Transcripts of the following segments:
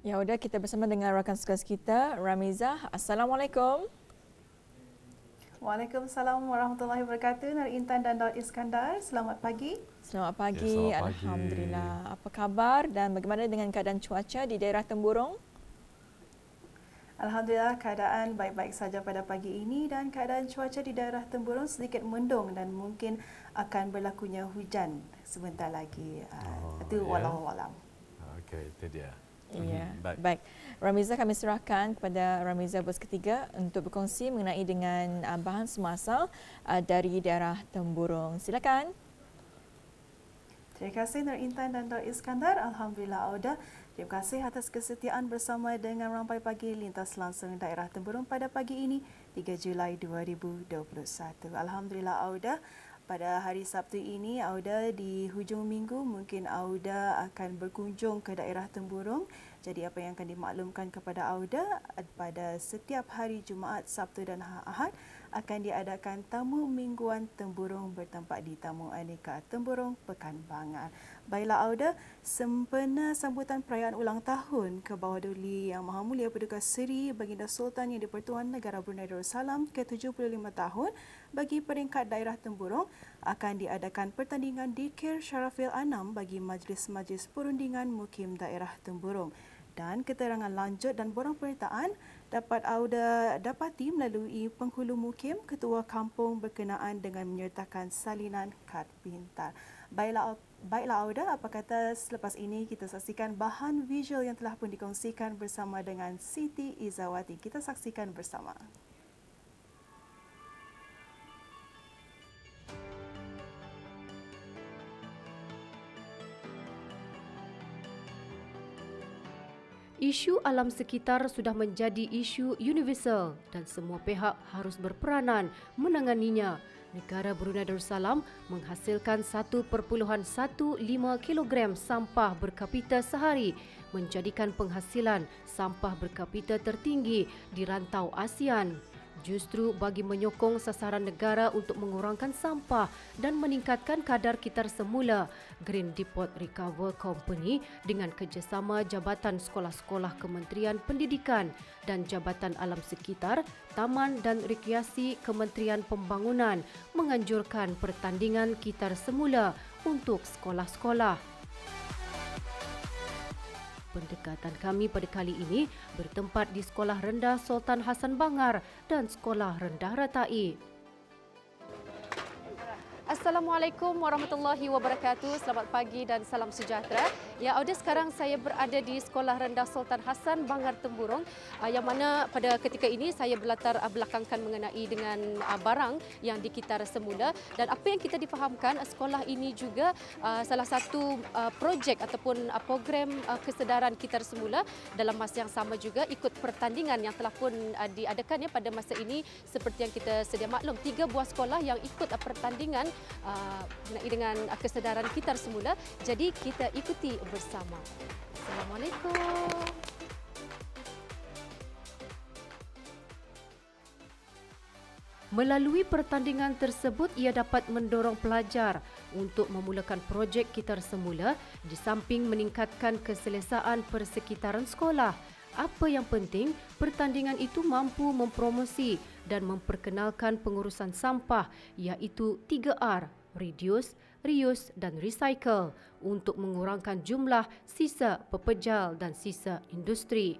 Ya udah, kita bersama dengan rakan sekelas kita, Ramizah. Assalamualaikum. Waalaikumsalam warahmatullahi wabarakatuh. Nur Intan dan Daud Iskandar. Selamat pagi. Selamat Ya, pagi, selamat pagi. Alhamdulillah. Apa khabar dan bagaimana dengan keadaan cuaca di daerah Temburong? Alhamdulillah keadaan baik-baik saja pada pagi ini dan keadaan cuaca di daerah Temburong sedikit mendung dan mungkin akan berlakunya hujan sebentar lagi. Itu Ya. wallahu alam. Okey, itu dia. Iya, Baik. baik. Ramizah, kami serahkan kepada Ramizah bos ketiga untuk berkongsi mengenai dengan bahan semasa dari daerah Temburong. Silakan. Terima kasih Nur Intan dan Daud Iskandar. Alhamdulillah Auda. Terima kasih atas kesetiaan bersama dengan Rampai Pagi Lintas Langsung Daerah Temburong pada pagi ini 3 Julai 2021. Alhamdulillah Auda. Pada hari Sabtu ini, Auda di hujung minggu mungkin Auda akan berkunjung ke daerah Temburong. Jadi apa yang akan dimaklumkan kepada Auda pada setiap hari Jumaat, Sabtu dan Ahad akan diadakan tamu mingguan Temburong bertempat di Tamu Aneka Temburong Pekanbagan. Baiklah Auda, sempena sambutan perayaan ulang tahun ke bawah Duli Yang Maha Mulia Paduka Seri Baginda Sultan Yang di-Pertuan Negara Brunei Darussalam ke-75 tahun bagi peringkat daerah Temburong, akan diadakan pertandingan dikir Syarafil Anam bagi majlis-majlis perundingan mukim daerah Temburong. Dan keterangan lanjut dan borang penyertaan dapat Auda dapati melalui penghulu mukim ketua kampung berkenaan dengan menyertakan salinan kad pintar. Baiklah Auda, apa kata selepas ini kita saksikan bahan visual yang telah pun dikongsikan bersama dengan Siti Izawati. Kita saksikan bersama. Isu alam sekitar sudah menjadi isu universal dan semua pihak harus berperanan menanganinya. Negara Brunei Darussalam menghasilkan 1.15 kilogram sampah berkapita sehari, menjadikan penghasilan sampah berkapita tertinggi di rantau ASEAN. Justru bagi menyokong sasaran negara untuk mengurangkan sampah dan meningkatkan kadar kitar semula, Green Depot Recover Company dengan kerjasama Jabatan Sekolah-Sekolah Kementerian Pendidikan dan Jabatan Alam Sekitar, Taman dan Rekreasi Kementerian Pembangunan menganjurkan pertandingan kitar semula untuk sekolah-sekolah. Pendekatan kami pada kali ini bertempat di Sekolah Rendah Sultan Hassan Bangar dan Sekolah Rendah Ratai. Assalamualaikum warahmatullahi wabarakatuh. Selamat pagi dan salam sejahtera. Ya, Auda, sekarang saya berada di Sekolah Rendah Sultan Hassan Bangar Temburong, yang mana pada ketika ini saya berlatar belakangkan mengenai dengan barang yang dikitar semula, dan apa yang kita difahamkan sekolah ini juga salah satu projek ataupun program kesedaran kitar semula dalam masa yang sama juga ikut pertandingan yang telah pun diadakan pada masa ini. Seperti yang kita sedia maklum, 3 buah sekolah yang ikut pertandingan mengenai dengan kesedaran kitar semula. Jadi kita ikuti bersama. Assalamualaikum. Melalui pertandingan tersebut, ia dapat mendorong pelajar untuk memulakan projek kitar semula di samping meningkatkan keselesaan persekitaran sekolah. Apa yang penting, pertandingan itu mampu mempromosi dan memperkenalkan pengurusan sampah, iaitu 3R, reduce, reuse dan recycle, untuk mengurangkan jumlah sisa pepejal dan sisa industri.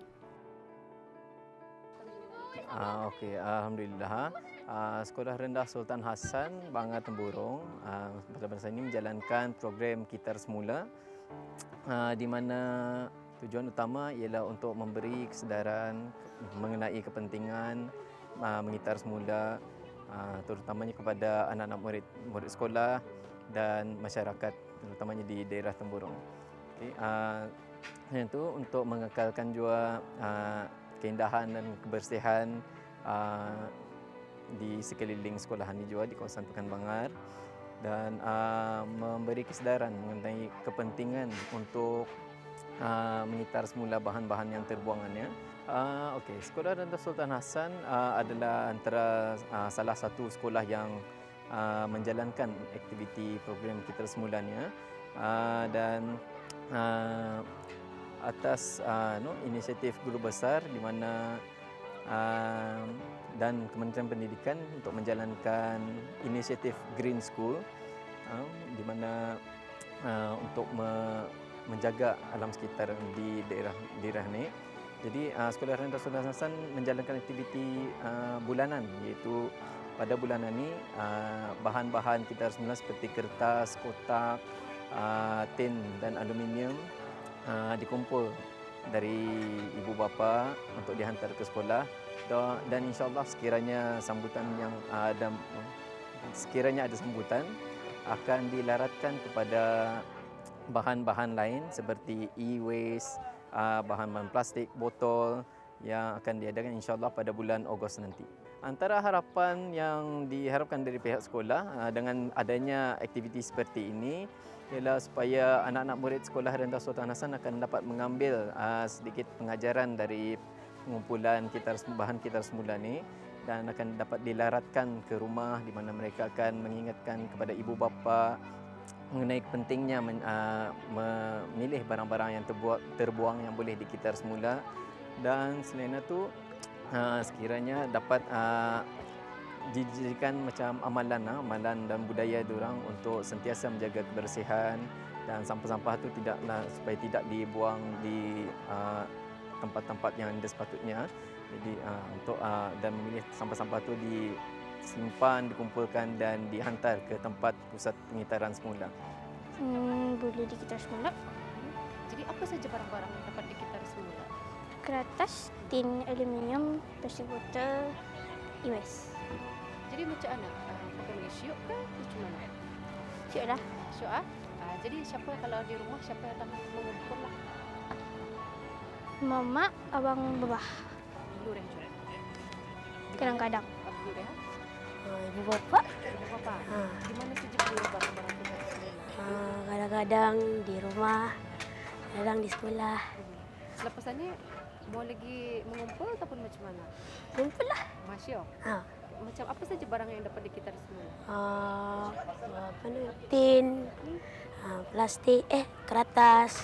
Okey, alhamdulillah. Sekolah Rendah Sultan Hassan Bangar Temburong pada masa ini menjalankan program kitar semula, di mana tujuan utama ialah untuk memberi kesedaran mengenai kepentingan mengitar semula, terutamanya kepada anak-anak murid sekolah dan masyarakat, terutamanya di daerah Temburong. Okay, itu untuk mengekalkan juga keindahan dan kebersihan di sekeliling sekolah ini juga di kawasan Pekanbagan, dan memberi kesedaran mengenai kepentingan untuk mengitar semula bahan-bahan yang terbuangannya. Okey, Sekolah Rendah Sultan Hassan adalah antara salah satu sekolah yang menjalankan aktiviti program kitar semulanya, dan atas inisiatif guru besar di mana dan Kementerian Pendidikan untuk menjalankan inisiatif Green School di mana untuk menjaga alam sekitar di daerah ni. Jadi Sekolah Rendah Sultan Hassan menjalankan aktiviti bulanan, iaitu pada bulanan ini bahan-bahan kita semula seperti kertas, kotak, tin dan aluminium dikumpul dari ibu bapa untuk dihantar ke sekolah, dan insya-Allah sekiranya ada sambutan akan dilaratkan kepada bahan-bahan lain seperti e-waste, bahan-bahan plastik, botol yang akan diadakan insya-Allah pada bulan Ogos nanti. Antara harapan yang diharapkan dari pihak sekolah dengan adanya aktiviti seperti ini ialah supaya anak-anak murid Sekolah Rendah Sultan Hassan akan dapat mengambil sedikit pengajaran dari pengumpulan bahan kitar semula ni dan akan dapat dilaratkan ke rumah di mana mereka akan mengingatkan kepada ibu bapa mengenai pentingnya memilih barang-barang yang terbuang yang boleh dikitar semula, dan selain itu sekiranya dapat dijadikan macam amalan dan budaya diorang untuk sentiasa menjaga kebersihan dan sampah-sampah itu supaya tidak dibuang di tempat-tempat yang sepatutnya. Jadi dan memilih sampah-sampah itu disimpan, dikumpulkan dan dihantar ke tempat pusat pengitaran semula. Boleh dikitar semula. Jadi apa saja barang-barang yang dapat dikitar semula? Kertas, tin, aluminium, plastik botol, e-waste. Jadi macam mana? Pakai syuk ke macam mana? Syuk lah. Syuk jadi siapa kalau di rumah siapa yang akan mengumpul lah? Mama, abang, babah. Ibu yang curang. Kadang-kadang. Ibu dia? Ibu bapa. Ibu bapa. Di mana saja beli barang-barang tu? Kadang-kadang di rumah, kadang di sekolah. Selepas ni mau lagi mengumpul ataupun macam mana? Kumpul lah. Masya. Macam apa saja barang yang dapat dikitar semula? Tin, plastik, kertas,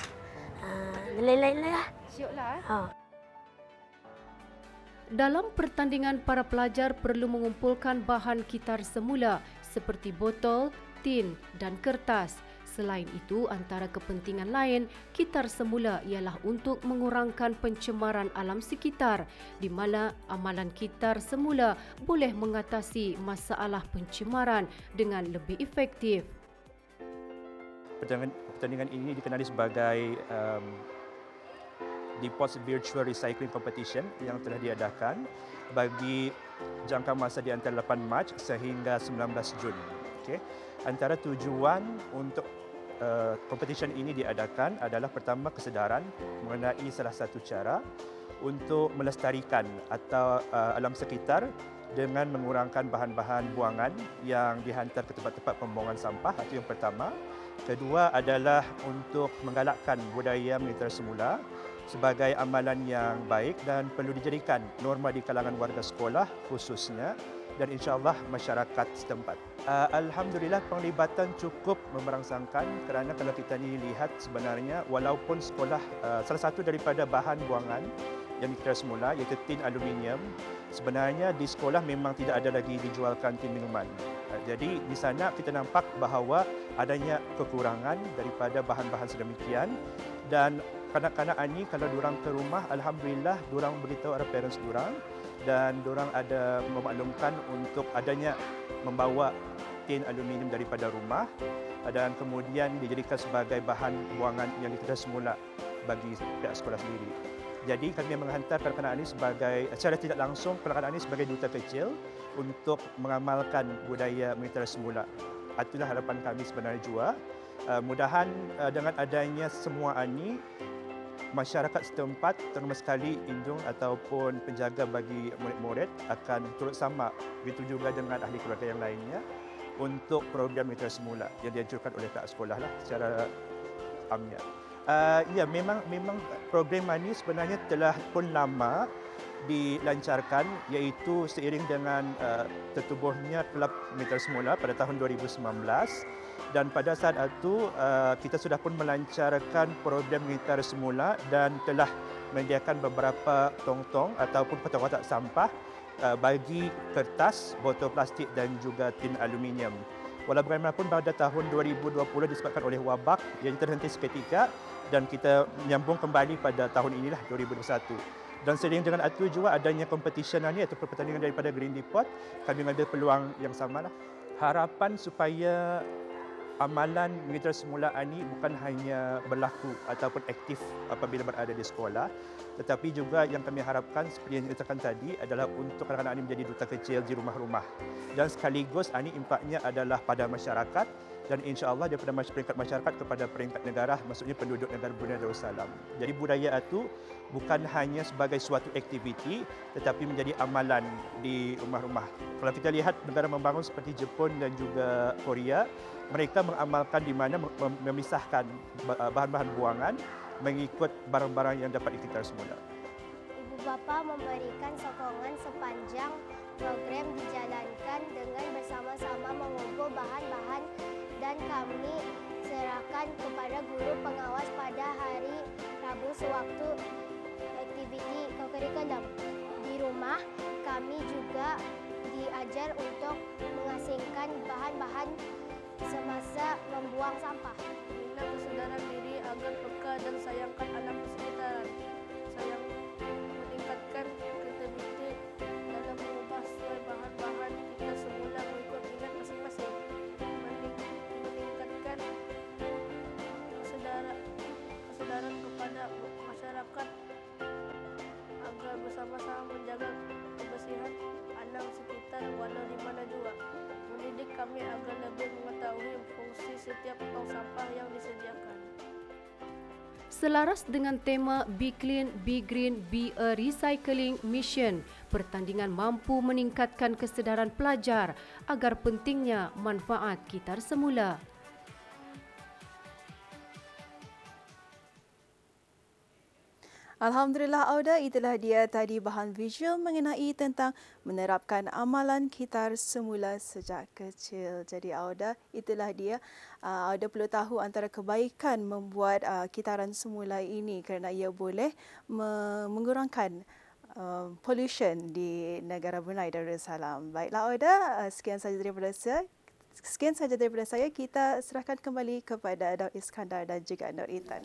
lain-lain lah. Syuk lah. Dalam pertandingan, para pelajar perlu mengumpulkan bahan kitar semula seperti botol, tin dan kertas. Selain itu, antara kepentingan lain, kitar semula ialah untuk mengurangkan pencemaran alam sekitar, di mana amalan kitar semula boleh mengatasi masalah pencemaran dengan lebih efektif. Pertandingan ini dikenali sebagai DPOS Virtual Recycling Competition yang telah diadakan bagi jangka masa di antara 8 Mac sehingga 19 Jun. Okay. Antara tujuan untuk competition ini diadakan adalah pertama kesedaran mengenai salah satu cara untuk melestarikan atau alam sekitar dengan mengurangkan bahan-bahan buangan yang dihantar ke tempat-tempat pembuangan sampah, itu yang pertama. Kedua adalah untuk menggalakkan budaya mengitar semula sebagai amalan yang baik dan perlu dijadikan norma di kalangan warga sekolah khususnya dan insya-Allah masyarakat setempat. Alhamdulillah penglibatan cukup memerangsangkan kerana kalau kita ni lihat sebenarnya walaupun sekolah salah satu daripada bahan buangan yang dikitar semula iaitu tin aluminium, sebenarnya di sekolah memang tidak ada lagi dijualkan tin minuman. Jadi di sana kita nampak bahawa adanya kekurangan daripada bahan-bahan sedemikian, dan kanak-kanak ini kalau diorang ke rumah, alhamdulillah diorang beritahu para parents diorang dan diorang ada memaklumkan untuk adanya membawa tin aluminium daripada rumah dan kemudian dijadikan sebagai bahan buangan yang dikitar semula bagi pihak sekolah sendiri. Jadi kami menghantar kanak-kanak ini secara tidak langsung kanak-kanak ini sebagai duta kecil untuk mengamalkan budaya mengitar semula. Itulah harapan kami sebenarnya juga. Mudahan dengan adanya semua ini masyarakat setempat, terutama sekali indung ataupun penjaga bagi murid-murid akan turut sama, begitu juga dengan ahli keluarga yang lainnya untuk program mengitar semula yang dianjurkan oleh pihak sekolah lah secara amnya. Ya, memang program ini sebenarnya telah pun lama dilancarkan, iaitu seiring dengan tertubuhnya Kelab Mengitar Semula pada tahun 2019, Dan pada saat itu kita sudah pun melancarkan program gitar semula dan telah menyediakan beberapa tong-tong ataupun kotak-kotak sampah bagi kertas, botol plastik dan juga tin aluminium. Walau bagaimanapun pada tahun 2020 disebabkan oleh wabak yang terhenti seketika dan kita menyambung kembali pada tahun inilah 2021. Dan seiring dengan itu juga adanya competition ini atau pertandingan daripada Green Depot, kami mengambil peluang yang samalah. Harapan supaya amalan gitar semula ini bukan hanya berlaku ataupun aktif apabila berada di sekolah, tetapi juga yang kami harapkan seperti yang dikatakan tadi adalah untuk anak-anak ini menjadi duta kecil di rumah-rumah. Dan sekaligus ini impaknya adalah pada masyarakat dan insya-Allah daripada peringkat masyarakat kepada peringkat negara, maksudnya penduduk negara Brunei Darussalam. Jadi budaya itu bukan hanya sebagai suatu aktiviti tetapi menjadi amalan di rumah-rumah. Kalau kita lihat negara membangun seperti Jepun dan juga Korea, mereka mengamalkan di mana memisahkan bahan-bahan buangan mengikut barang-barang yang dapat digitar semula. Ibu bapa memberikan sokongan sepanjang program dijalankan dengan bersama-sama mengumpul bahan-bahan dan kami serahkan kepada guru pengawas pada hari Rabu sewaktu aktiviti co-curriculum. Di rumah kami juga diajar untuk mengasingkan bahan-bahan semasa membuang sampah. Bina kesedaran diri agar peka dan sayangkan alam persekitaran. Sayang meningkatkan kreativiti dalam mengubah sesuai bahan-bahan kita semula mengikut minat masing-masing. Meningkatkan kesedaran kepada masyarakat agar bersama-sama menjaga kebersihan alam sekitar walau di mana juga. Mendidik kami agar lebih mengetahui fungsi setiap tong sampah yang disediakan. Selaras dengan tema Be Clean, Be Green, Be a Recycling Mission, pertandingan mampu meningkatkan kesedaran pelajar agar pentingnya manfaat gitar semula. Alhamdulillah Auda, itulah dia tadi bahan visual mengenai tentang menerapkan amalan gitar semula sejak kecil. Jadi Auda, itulah dia. Auda perlu tahu antara kebaikan membuat gitaran semula ini kerana ia boleh mengurangkan pollution di negara Brunei Darussalam. Baiklah Auda, sekian sahaja daripada saya. Kita serahkan kembali kepada Daud Iskandar dan juga Nur Intan.